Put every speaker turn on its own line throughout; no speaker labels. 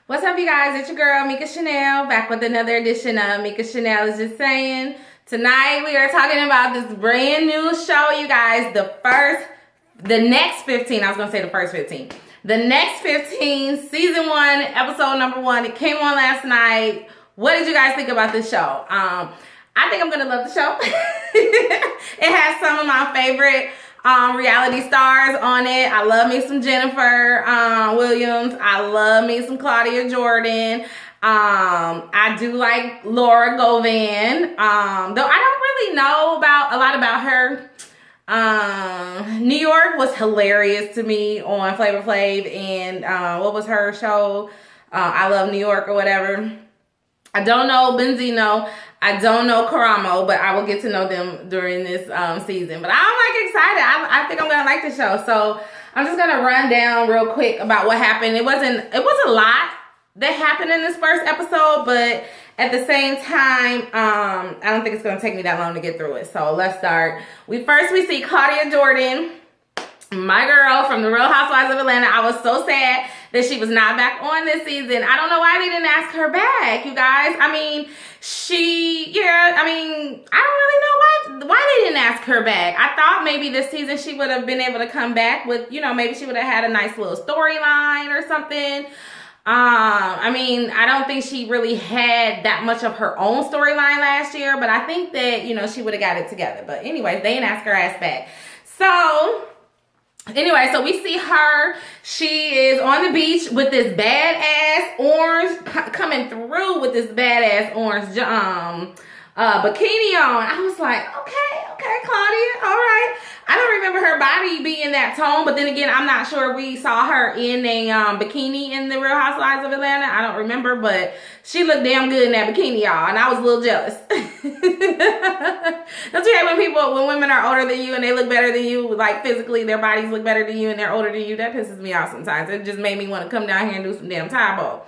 What's up, you guys? It's your girl, Mika Chanel, back with another edition of Mika Chanel is Just Saying. Tonight, we are talking about this brand new show, you guys. The next 15, I was going to say the first 15. The next 15, season 1, episode number 1. It came on last night. What did you guys think about this show? I think I'm going to love the show. It has some of my favorite reality stars on it. I love me some Jennifer Williams. I love me some Claudia Jordan. I do like Laura Govan. Though I don't really know a lot about her. New York was hilarious to me on Flavor Flav, and what was her show? I Love New York or whatever. I don't know Benzino. I don't know Karamo, but I will get to know them during this season. But I'm excited. I think I'm gonna like the show. So I'm just gonna run down real quick about what happened. It was a lot that happened in this first episode, but at the same time, I don't think it's gonna take me that long to get through it. So let's start. We see Claudia Jordan, my girl from the Real Housewives of Atlanta. I was so sad that she was not back on this season. I don't know why they didn't ask her back, you guys. I mean, I don't really know why they didn't ask her back. I thought maybe this season she would have been able to come back with, maybe she would have had a nice little storyline or something. I don't think she really had that much of her own storyline last year, but I think that, she would have got it together. But anyways, they didn't ask her ass back. So we see her. She is on the beach with this badass orange, coming through with this badass orange bikini on. I was like, okay, Claudia, all right. I don't remember her body being that tone, but then again, I'm not sure we saw her in a bikini in the Real Housewives of Atlanta. I don't remember, but she looked damn good in that bikini, y'all, and I was a little jealous. Don't you hate when women are older than you and they look better than you, like physically, their bodies look better than you and they're older than you? That pisses me off sometimes. It just made me want to come down here and do some damn Tae Bo,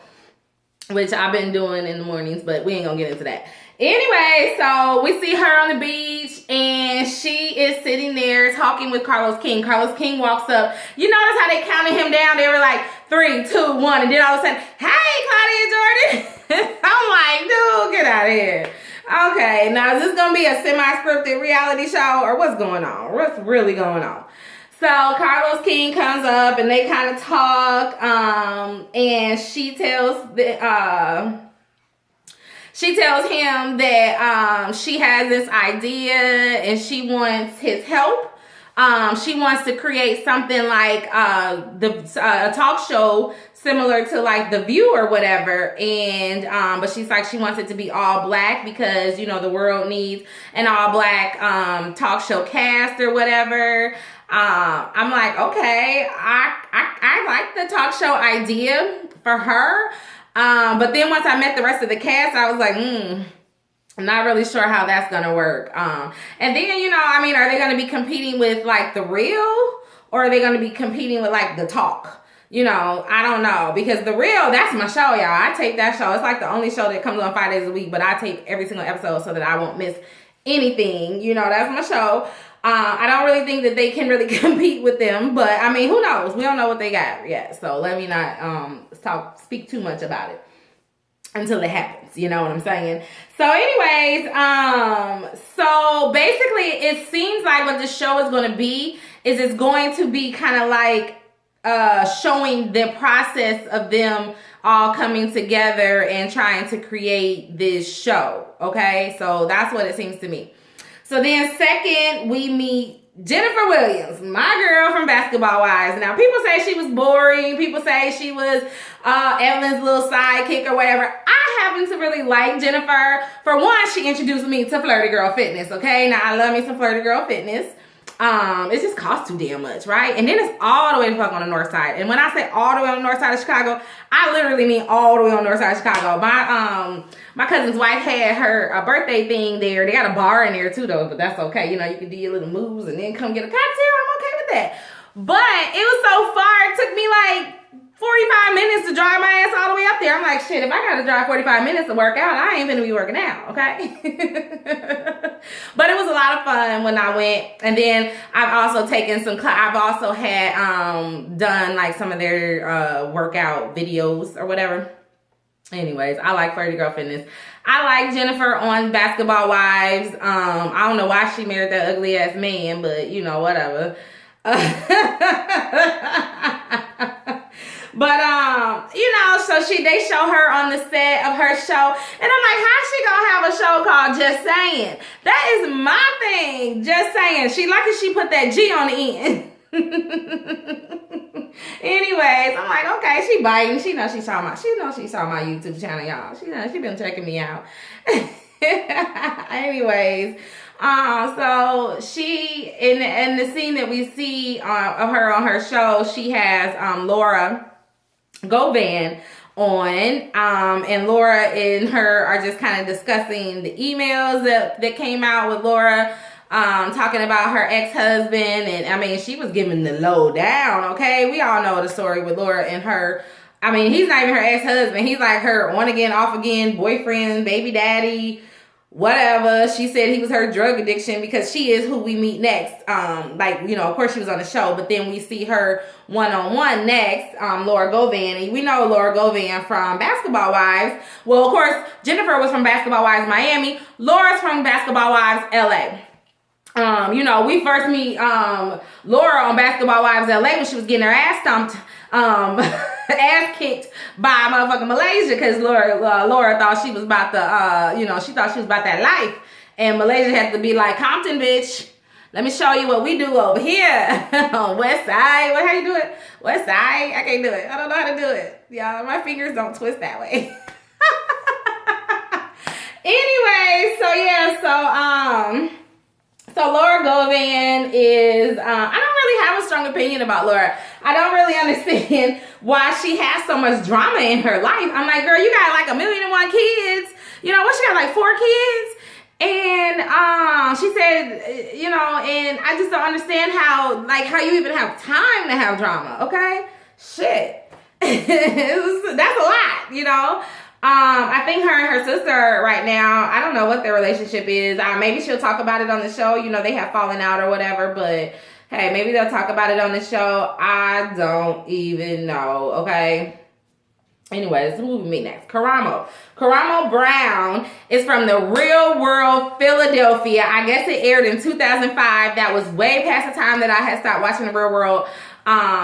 which I've been doing in the mornings, but we ain't gonna get into that. Anyway, so we see her on the beach, and she is sitting there talking with Carlos King. Carlos King walks up. You notice how they counted him down? They were like, 3, 2, 1, and then all of a sudden, hey, Claudia Jordan. I'm like, dude, get out of here. Okay, now is this going to be a semi-scripted reality show, or what's going on? What's really going on? So Carlos King comes up, and they kind of talk, and she tells him that she has this idea and she wants his help. She wants to create something like a talk show similar to like The View or whatever. And but she's like, she wants it to be all black because, the world needs an all black talk show cast or whatever. I'm like, okay, I like the talk show idea for her. But then once I met the rest of the cast, I was like, I'm not really sure how that's going to work. And then, are they going to be competing with like The Real, or are they going to be competing with like The Talk? I don't know, because The Real, that's my show, y'all. I tape that show. It's like the only show that comes on 5 days a week, but I tape every single episode so that I won't miss anything. That's my show. I don't really think that they can really compete with them, but who knows? We don't know what they got yet, so let me not speak too much about it until it happens. You know what I'm saying? So anyways, so basically it seems like what the show is going to be is it's going to be kind of like showing the process of them all coming together and trying to create this show. Okay, so that's what it seems to me. So then second, we meet Jennifer Williams, my girl from Basketball Wives. Now, people say she was boring. People say she was Evelyn's little sidekick or whatever. I happen to really like Jennifer. For one, she introduced me to Flirty Girl Fitness, okay? Now, I love me some Flirty Girl Fitness. It just costs too damn much, right? And then it's all the way the fuck on the north side. And when I say all the way on the north side of Chicago, I literally mean all the way on the north side of Chicago. My cousin's wife had her birthday thing there. They got a bar in there too, though, but that's okay. You can do your little moves and then come get a cocktail. I'm okay with that. But it was so far. It took me like 45 minutes to drive my ass all the way up there. I'm like, shit, if I gotta drive 45 minutes to work out, I ain't gonna be working out, okay? But it was a lot of fun when I went. And then I've also taken I've also had done like some of their workout videos or whatever. Anyways, I like Flirty Girl Fitness. I like Jennifer on Basketball Wives. I don't know why she married that ugly ass man, but you know, whatever. But you know, so they show her on the set of her show, and I'm like, how's she gonna have a show called Just Saying? That is my thing. Just Saying. She lucky she put that G on the end. Anyways, I'm like, okay, she biting. She knows she saw my YouTube channel, y'all. She been checking me out. Anyways, so she in the scene that we see of her on her show, she has Laura Govan on, and Laura and her are just kind of discussing the emails that came out with Laura, talking about her ex-husband, and I mean, she was giving the lowdown, okay? We all know the story with Laura and her. I mean, he's not even her ex-husband. He's like her on again, off again, boyfriend, baby daddy, whatever. She said he was her drug addiction because she is who we meet next. Like, you know, of course she was on the show, but then we see her one-on-one next, Laura Govan. And we know Laura Govan from Basketball Wives. Well, of course, Jennifer was from Basketball Wives Miami. Laura's from Basketball Wives LA. You know, we first meet Laura on Basketball Wives LA when she was getting her ass stomped, ass kicked by motherfucking Malaysia, because Laura thought she was about the, you know, she thought she was about that life. And Malaysia had to be like, Compton, bitch, let me show you what we do over here on West Side. How you do it? West Side? I can't do it. I don't know how to do it. Y'all, my fingers don't twist that way. Anyway, so yeah, so Laura Govan is, I don't really have a strong opinion about Laura. I don't really understand why she has so much drama in her life. I'm like, girl, you got like 1,000,001 kids. You know, what, she got like 4 kids? And she said, you know, and I just don't understand how you even have time to have drama, okay? Shit. That's a lot, you know? I think her and her sister right now, I don't know what their relationship is. Maybe she'll talk about it on the show. You know, they have fallen out or whatever, but hey, maybe they'll talk about it on the show. I don't even know, okay? Anyways, who will we meet next? Karamo. Karamo Brown is from The Real World Philadelphia. I guess it aired in 2005. That was way past the time that I had stopped watching The Real World.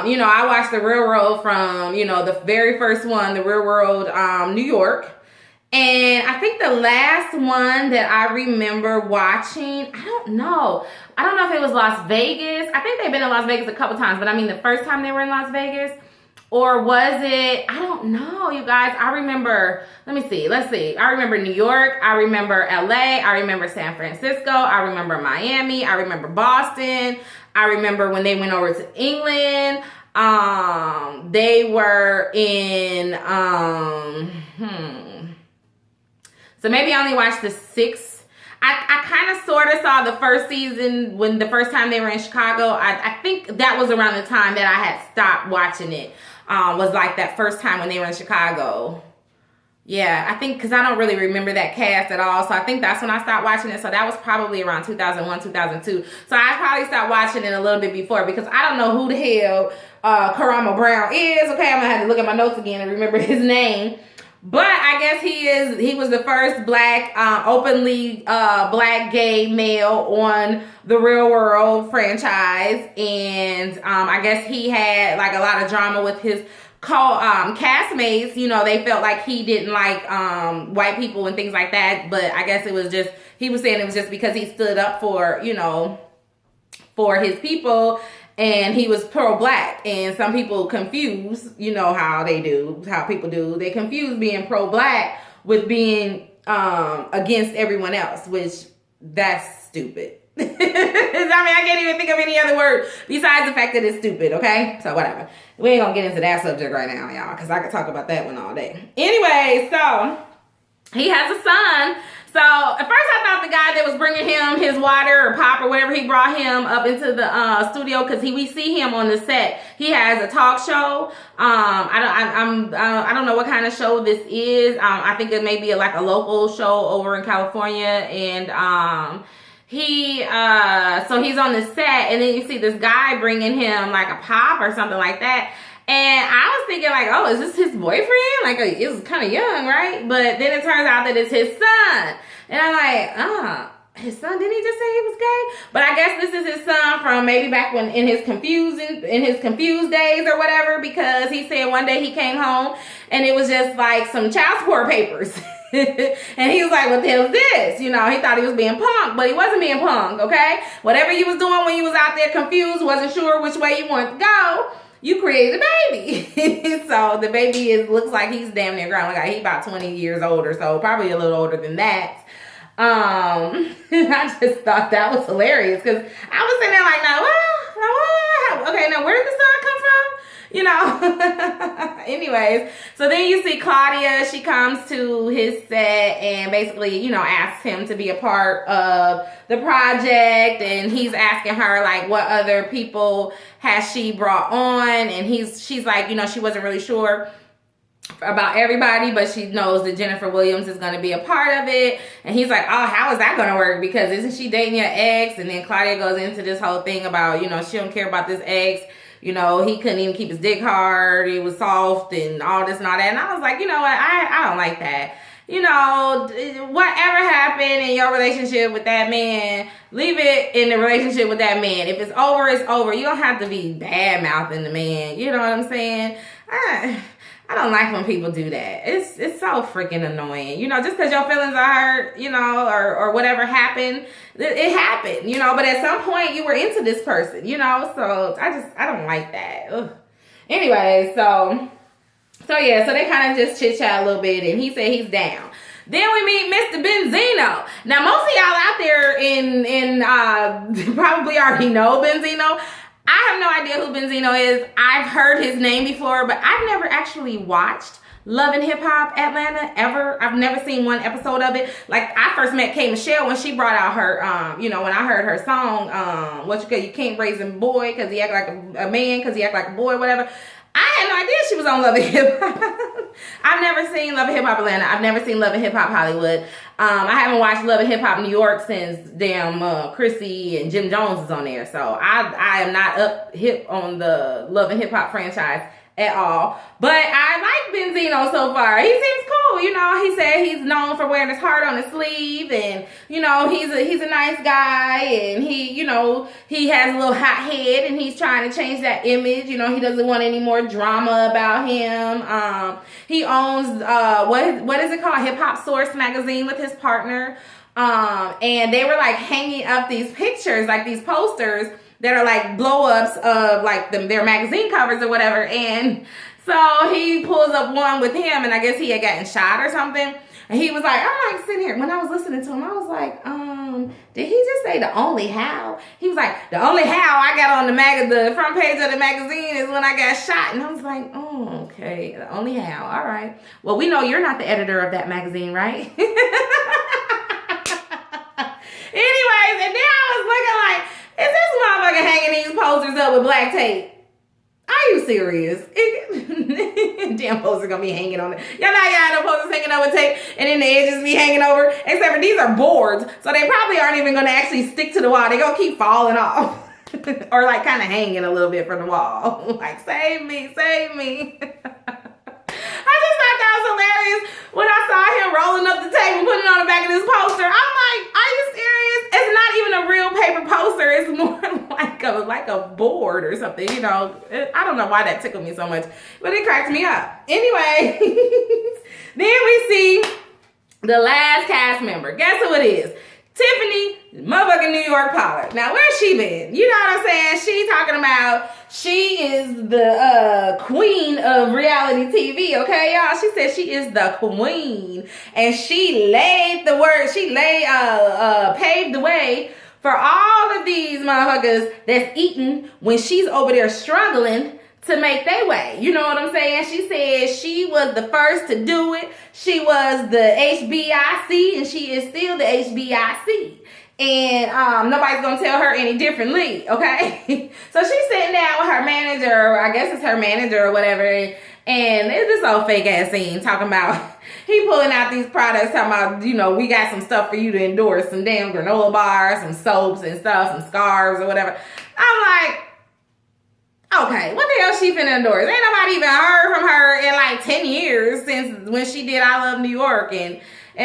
You know, I watched The Real World from, you know, the very first one, The Real World New York. And I think the last one that I remember watching, I don't know if it was Las Vegas. I think they've been in Las Vegas a couple times, but I mean the first time they were in Las Vegas. Or was it, I don't know, you guys. I remember, let's see. I remember New York. I remember LA. I remember San Francisco. I remember Miami. I remember Boston. I remember when they went over to England. They were in, so maybe I only watched the 6. I kind of sort of saw the first season when the first time they were in Chicago. I think that was around the time that I had stopped watching it. Was like that first time when they were in Chicago. Yeah, I think because I don't really remember that cast at all. So I think that's when I stopped watching it. So that was probably around 2001, 2002. So I probably stopped watching it a little bit before because I don't know who the hell Karamo Brown is. Okay, I'm going to have to look at my notes again and remember his name. But I guess he was the first black, openly black gay male on the Real World franchise. And I guess he had like a lot of drama with his castmates. You know, they felt like he didn't like white people and things like that. But I guess it was just, he was saying it was just because he stood up for, you know, for his people. And he was pro-black, and some people confuse, you know how people do. They confuse being pro-black with being against everyone else, which that's stupid. I mean, I can't even think of any other word besides the fact that it's stupid, okay? So whatever. We ain't gonna get into that subject right now, y'all, because I could talk about that one all day. Anyway, so he has a son. So at first I thought the guy that was bringing him his water or pop or whatever, he brought him up into the studio because we see him on the set. He has a talk show. I don't know what kind of show this is. I think it may be like a local show over in California, and so he's on the set, and then you see this guy bringing him like a pop or something like that. And I was thinking like, oh, is this his boyfriend? Like, it was kind of young, right? But then it turns out that it's his son. And I'm like, his son, didn't he just say he was gay? But I guess this is his son from maybe back when in his confused days or whatever, because he said one day he came home and it was just like some child support papers. And he was like, what the hell is this? You know, he thought he was being punked, but he wasn't being punked, okay? Whatever you was doing when you was out there confused, wasn't sure which way you wanted to go, you created a baby. So the baby looks like he's damn near grown. Like he's about 20 years old or so, probably a little older than that. I just thought that was hilarious because I was sitting there like, no, okay, now where did the son come from? You know. Anyways, so then you see Claudia, she comes to his set and basically, you know, asks him to be a part of the project, and he's asking her like what other people has she brought on, and she's like, you know, she wasn't really sure about everybody, but she knows that Jennifer Williams is going to be a part of it. And he's like, oh, how is that going to work? Because isn't she dating your ex? And then Claudia goes into this whole thing about, you know, she don't care about this ex. You know, he couldn't even keep his dick hard. He was soft and all this and all that. And I was like, you know what? I don't like that. You know, whatever happened in your relationship with that man, leave it in the relationship with that man. If it's over, it's over. You don't have to be bad-mouthing the man. You know what I'm saying? I don't like when people do that. It's so freaking annoying. You know, just because your feelings are hurt, you know, or whatever happened, it happened, you know, but at some point you were into this person, you know, so I don't like that. Ugh. Anyway, so yeah, so they kind of just chit chat a little bit, and he said he's down. Then we meet Mr. Benzino. Now, most of y'all out there in probably already know Benzino. I have no idea who Benzino is. I've heard his name before, but I've never actually watched Love and Hip Hop Atlanta ever. I've never seen one episode of it. Like, I first met K. Michelle when she brought out her, you know, when I heard her song, you can't raise a boy because he act like a man, because he act like a boy, whatever. I had no idea she was on Love and Hip Hop. I've never seen Love and Hip Hop Atlanta. I've never seen Love and Hip Hop Hollywood. I haven't watched Love and Hip Hop New York since damn Chrissy and Jim Jones is on there. So I am not hip on the Love and Hip Hop franchise at all. But I like Benzino so far. He seems cool. You know, he said he's known for wearing his heart on his sleeve, and you know, he's a nice guy, and he, you know, he has a little hot head, and he's trying to change that image. You know, he doesn't want any more drama about him. He owns what is it called? Hip Hop Source magazine with his partner. And they were like hanging up these pictures, like these posters that are like blow-ups of like their magazine covers or whatever. And so he pulls up one with him, and I guess he had gotten shot or something. And he was like, I'm like sitting here, when I was listening to him, I was like, did he just say the only how? He was like, the only how I got on the front page of the magazine is when I got shot. And I was like, oh, okay, the only how, all right. Well, we know you're not the editor of that magazine, right? Anyways, and then I was looking like, is this motherfucker hanging these posters up with black tape? Are you serious? Damn posters gonna be hanging on it. Y'all know y'all no posters hanging over tape, and then the edges be hanging over. Except for these are boards, so they probably aren't even gonna actually stick to the wall. They gonna keep falling off. Or like kind of hanging a little bit from the wall. Like, save me, save me. I just thought that was hilarious when I saw him rolling up the tape and putting it on the back of this poster. I'm like, are you serious? It's not even a real paper poster. It's more like a board or something, you know. I don't know why that tickled me so much, but it cracked me up. Anyway, then we see the last cast member. Guess who it is? Tiffany motherfucking New York Pollard. Now, where's she been? You know what I'm saying? She talking about she is the queen of reality TV, okay, y'all? She said she is the queen. And she laid the word, paved the way for all of these motherfuckers that's eating when she's over there struggling to make their way. You know what I'm saying? She said she was the first to do it. She was the HBIC, and she is still the HBIC. And nobody's gonna tell her any differently, okay? So she's sitting down with her manager, or I guess it's her manager or whatever, and it's this old fake ass scene talking about, he pulling out these products, talking about, you know, we got some stuff for you to endorse, some damn granola bars, some soaps and stuff, some scarves or whatever. I'm like, Okay, what the hell she finna endorse? Ain't nobody even heard from her in like 10 years since when she did I Love New York and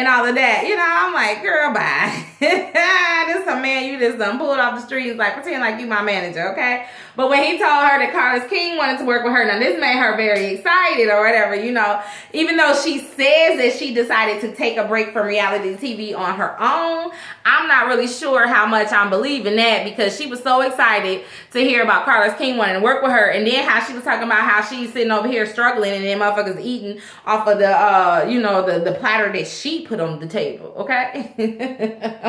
all of that. You know, I'm like, girl, bye. This some man you just done pulled off the streets, like pretend like you my manager, okay? But when he told her that Carlos King wanted to work with her, now this made her very excited or whatever, you know. Even though she says that she decided to take a break from reality TV on her own, I'm not really sure how much I'm believing that, because she was so excited to hear about Carlos King wanting to work with her, and then how she was talking about how she's sitting over here struggling and then motherfuckers eating off of the you know, the platter that she put on the table, okay?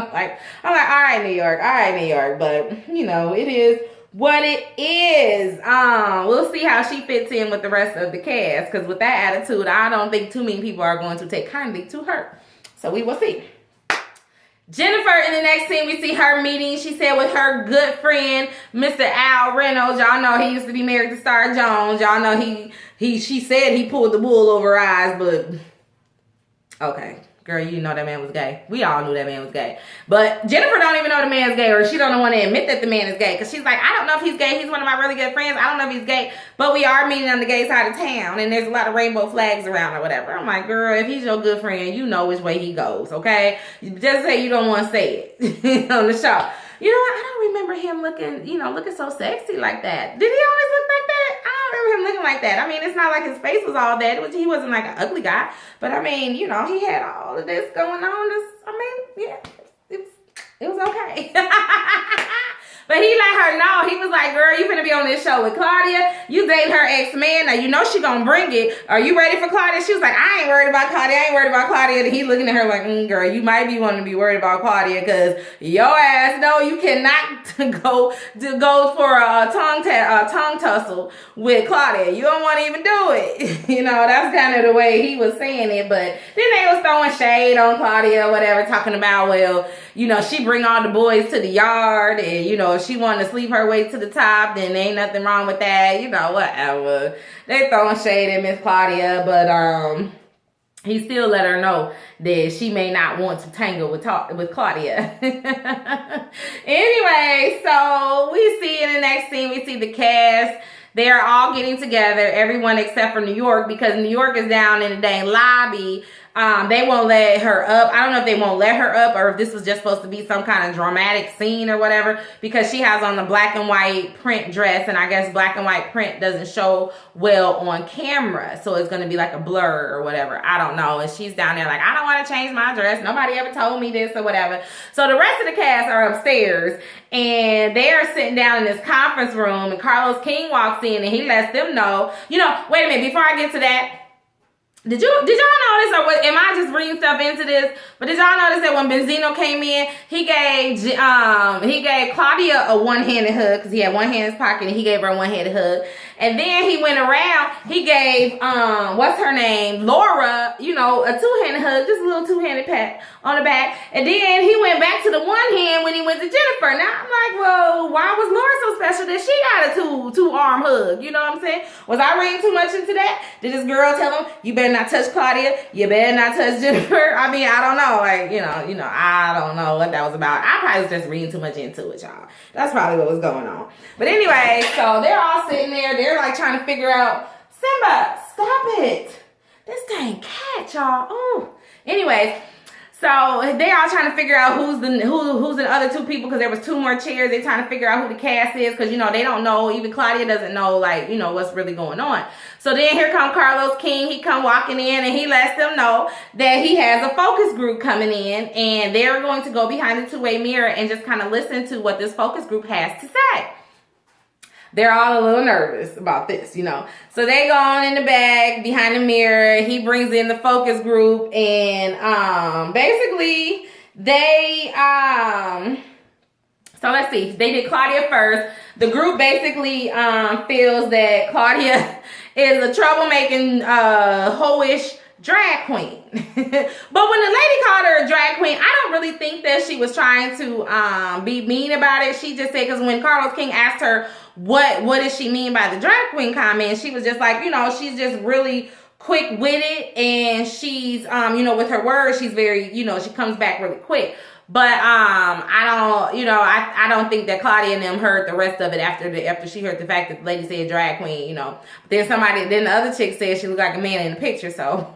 I'm like, all right, New York, but you know, it is what it is. We'll see how she fits in with the rest of the cast, because with that attitude, I don't think too many people are going to take kindly to her. So we will see. Jennifer, in the next scene, we see her meeting, she said, with her good friend, Mr. Al Reynolds. Y'all know he used to be married to Star Jones. Y'all know she said he pulled the wool over her eyes, but okay. Girl, you know that man was gay. We all knew that man was gay. But Jennifer don't even know the man's gay, or she don't want to admit that the man is gay. Because she's like, I don't know if he's gay. He's one of my really good friends. I don't know if he's gay. But we are meeting on the gay side of town. And there's a lot of rainbow flags around or whatever. I'm like, girl, if he's your good friend, you know which way he goes, okay? Just say you don't want to say it on the show. You know what? I don't remember him looking so sexy like that. Did he always look like that? I don't remember him looking like that. I mean, it's not like his face was all that. He wasn't like an ugly guy. But I mean, you know, he had all of this going on. Yeah, it was okay. But he let her know. He was like, girl, you finna be on this show with Claudia. You date her ex-man. Now, you know she gonna bring it. Are you ready for Claudia? She was like, I ain't worried about Claudia. And he looking at her like, girl, you might be wanting to be worried about Claudia, because your ass know you cannot go for a tongue tussle with Claudia. You don't want to even do it. You know, that's kind of the way he was saying it. But then they was throwing shade on Claudia or whatever, talking about, well, you know, she bring all the boys to the yard, and, you know, if she wanted to sleep her way to the top, then ain't nothing wrong with that. You know, whatever. They throwing shade at Miss Claudia, but he still let her know that she may not want to tangle with Claudia. Anyway, so we see in the next scene, we see the cast. They are all getting together, everyone except for New York, because New York is down in the dang lobby. They won't let her up. I don't know if they won't let her up, or if this was just supposed to be some kind of dramatic scene or whatever, because she has on the black and white print dress, and I guess black and white print doesn't show well on camera, so it's going to be like a blur or whatever. I don't know. And she's down there like, I don't want to change my dress. Nobody ever told me this or whatever. So the rest of the cast are upstairs, and they are sitting down in this conference room, and Carlos King walks in, and he lets them know, you know, wait a minute, before I get to that, did y'all notice, or am I just reading stuff into this? But did y'all notice that when Benzino came in, he gave Claudia a one-handed hug, because he had one hand in his pocket, and he gave her a one-handed hug. And then he went around, he gave what's her name, Laura, you know, a two-handed hug, just a little two-handed pat on the back. And then he went back to the one hand when he went to Jennifer. Now I'm like, well, why was Laura so special that she got a two-arm hug? You know what I'm saying? Was I reading too much into that? Did this girl tell him, you better not touch Claudia, you better not touch Jennifer? I mean, I don't know. Like, you know, I don't know what that was about. I probably was just reading too much into it, y'all. That's probably what was going on. But anyway, so they're all sitting there. They're like trying to figure out, Simba, stop it. This dang cat, y'all. Oh. Anyways, so they all trying to figure out who's the other two people, because there was two more chairs. They're trying to figure out who the cast is, because, you know, they don't know. Even Claudia doesn't know, like, you know, what's really going on. So then here come Carlos King. He come walking in, and he lets them know that he has a focus group coming in, and they're going to go behind the two-way mirror and just kind of listen to what this focus group has to say. They're all a little nervous about this, you know. So they go on in the back behind the mirror. He brings in the focus group, and basically they so let's see. They did Claudia first. The group basically feels that Claudia is a troublemaking, hoish drag queen. But when the lady called her a drag queen, I don't really think that she was trying to be mean about it. She just said, because when Carlos King asked her what does she mean by the drag queen comment, she was just like, you know, she's just really quick-witted, and she's you know, with her words, she's very, you know, she comes back really quick. But I don't, I don't think that Claudia and them heard the rest of it after she heard the fact that the lady said drag queen, Then the other chick said she looked like a man in the picture, so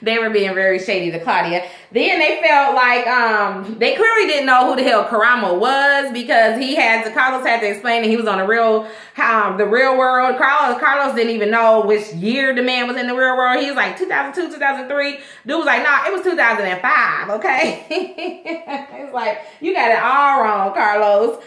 they were being very shady to Claudia. Then they felt like they clearly didn't know who the hell Karamo was, because Carlos had to explain that he was on the real world. Carlos didn't even know which year the man was in the real world. He was like 2002, 2003. Dude was like, nah, it was 2005, okay? It's like, you got it all wrong, Carlos.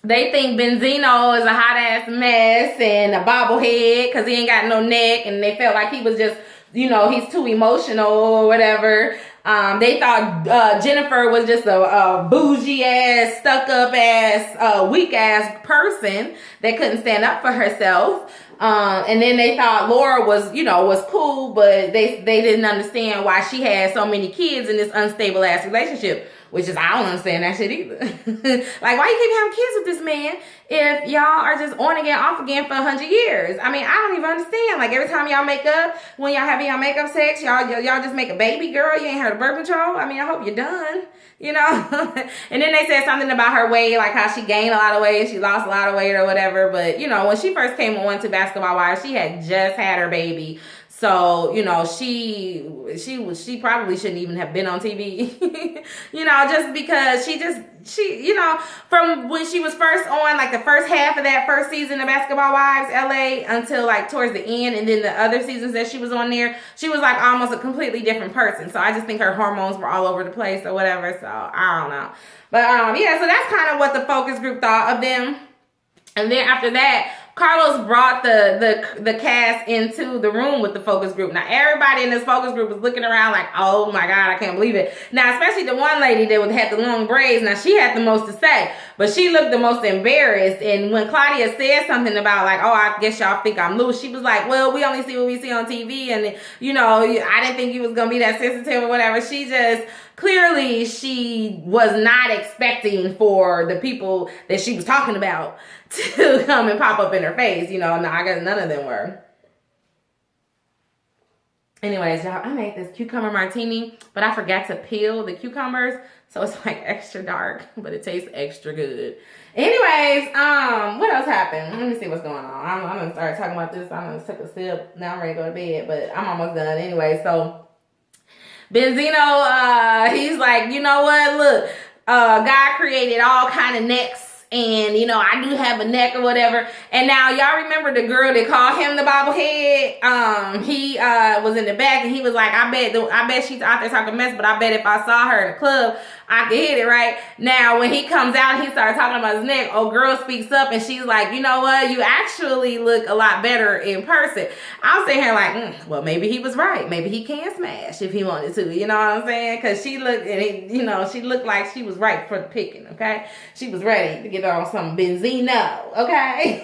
They think Benzino is a hot ass mess and a bobblehead because he ain't got no neck, and they felt like he was just, he's too emotional or whatever. They thought Jennifer was just a bougie ass, stuck up ass, weak ass person that couldn't stand up for herself. And then they thought Laura was cool, but they didn't understand why she had so many kids in this unstable ass relationship. Which is, I don't understand that shit either. Like, why you keep having kids with this man if y'all are just on again, off again for 100 years? I mean, I don't even understand. Like, every time y'all make up, when y'all having y'all makeup sex, y'all just make a baby girl. You ain't heard of birth control. I mean, I hope you're done, And then they said something about her weight, like how she gained a lot of weight, she lost a lot of weight or whatever. But, when she first came on to Basketball Wives, she had just had her baby. So, she probably shouldn't even have been on TV, just because she, from when she was first on, like the first half of that first season of Basketball Wives LA until like towards the end, and then the other seasons that she was on there, she was like almost a completely different person. So I just think her hormones were all over the place or whatever. So I don't know. But yeah, so that's kind of what the focus group thought of them. And then after that, Carlos brought the cast into the room with the focus group. Now, everybody in this focus group was looking around like, oh my God, I can't believe it. Now, especially the one lady that had the long braids. Now, she had the most to say, but she looked the most embarrassed. And when Claudia said something about like, oh, I guess y'all think I'm loose, she was like, well, we only see what we see on TV. And, I didn't think you was going to be that sensitive or whatever. Clearly, she was not expecting for the people that she was talking about to come and pop up in her face. No, I guess none of them were. Anyways, y'all, I made this cucumber martini, but I forgot to peel the cucumbers, so it's like extra dark, but it tastes extra good. Anyways, what else happened? Let me see what's going on. I'm gonna start talking about this. I'm gonna take a sip. Now I'm ready to go to bed, but I'm almost done anyway. So Benzino, he's like, you know what? Look, God created all kind of necks. And, I do have a neck or whatever. And now y'all remember the girl that called him the bobblehead? He was in the back and he was like, I bet she's out there talking mess, but I bet if I saw her in the club, I could hit it, right? Now, when he comes out and he starts talking about his neck, old girl speaks up and she's like, you know what? You actually look a lot better in person. I was sitting here like, well, maybe he was right. Maybe he can smash if he wanted to. You know what I'm saying? Because she looked, she looked like she was right for the picking, okay? She was ready to get on some Benzino, okay?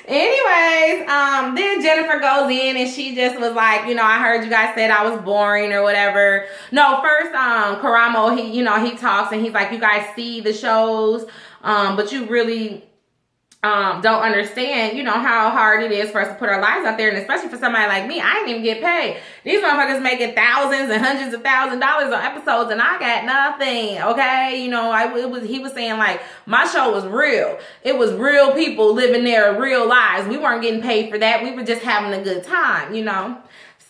Anyways, then Jennifer goes in and she just was like, I heard you guys said I was boring or whatever. No, first, Karamo, he talks and he's like, you guys see the shows, but you really don't understand, how hard it is for us to put our lives out there. And especially for somebody like me, I didn't even get paid. These motherfuckers making thousands and hundreds of $1,000s on episodes and I got nothing, okay? He was saying like, my show was real. It was real people living their real lives. We weren't getting paid for that. We were just having a good time,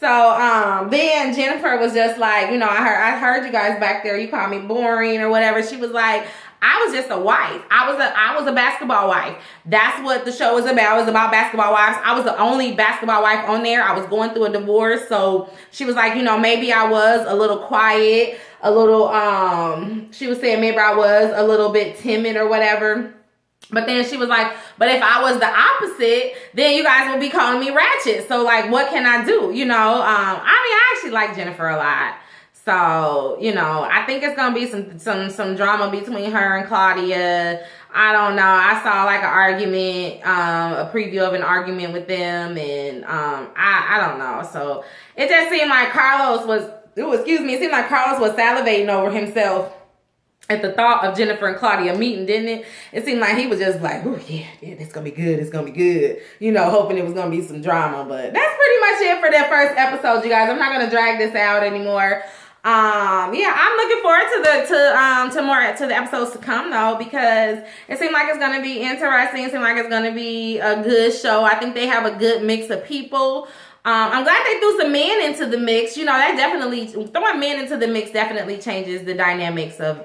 So, then Jennifer was just like, I heard you guys back there, you called me boring or whatever. She was like, I was just a wife. I was a basketball wife. That's what the show was about. It was about basketball wives. I was the only basketball wife on there. I was going through a divorce. So she was like, maybe I was a little quiet, a little, she was saying maybe I was a little bit timid or whatever. But then she was like, but if I was the opposite, then you guys would be calling me ratchet. So like, what can I do? I actually like Jennifer a lot. So, I think it's going to be some drama between her and Claudia. I don't know. I saw like an argument, a preview of an argument with them. And I don't know. So it just seemed like Carlos was salivating over himself at the thought of Jennifer and Claudia meeting, didn't it? It seemed like he was just like, oh, yeah, it's going to be good. It's going to be good. You know, hoping it was going to be some drama. But that's pretty much it for that first episode, you guys. I'm not going to drag this out anymore. Yeah, I'm looking forward to the episodes to come, though, because it seems like it's going to be interesting. It seems like it's going to be a good show. I think they have a good mix of people. I'm glad they threw some men into the mix. You know, that definitely, throwing men into the mix definitely changes the dynamics of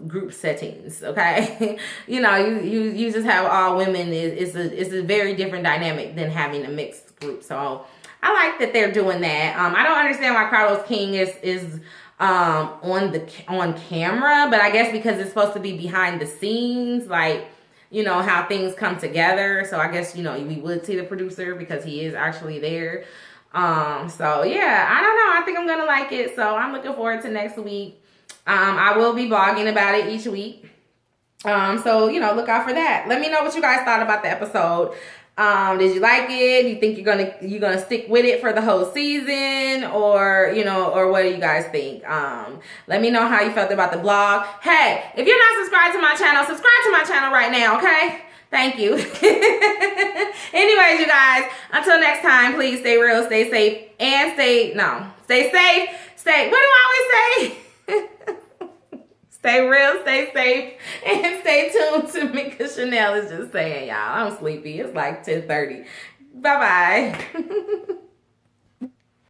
group settings. Okay. You know, you just have all women is a very different dynamic than having a mixed group. So I like that they're doing that. I don't understand why Carlos King is on camera, but I guess because it's supposed to be behind the scenes, like, you know, how things come together. So I guess, you know, we would see the producer because he is actually there. So yeah, I don't know. I think I'm going to like it. So I'm looking forward to next week. I will be blogging about it each week. So, you know, look out for that. Let me know what you guys thought about the episode. Did you like it? You think you're gonna stick with it for the whole season, or, you know, or what do you guys think? Let me know how you felt about the blog. Hey, if you're not subscribed to my channel, subscribe to my channel right now, okay? Thank you. Anyways, you guys, until next time, please stay real, stay safe, and stay safe. What do I always say? Stay real, stay safe, and stay tuned to me, because Chanel is just saying, y'all, I'm sleepy. It's like 10:30. Bye-bye.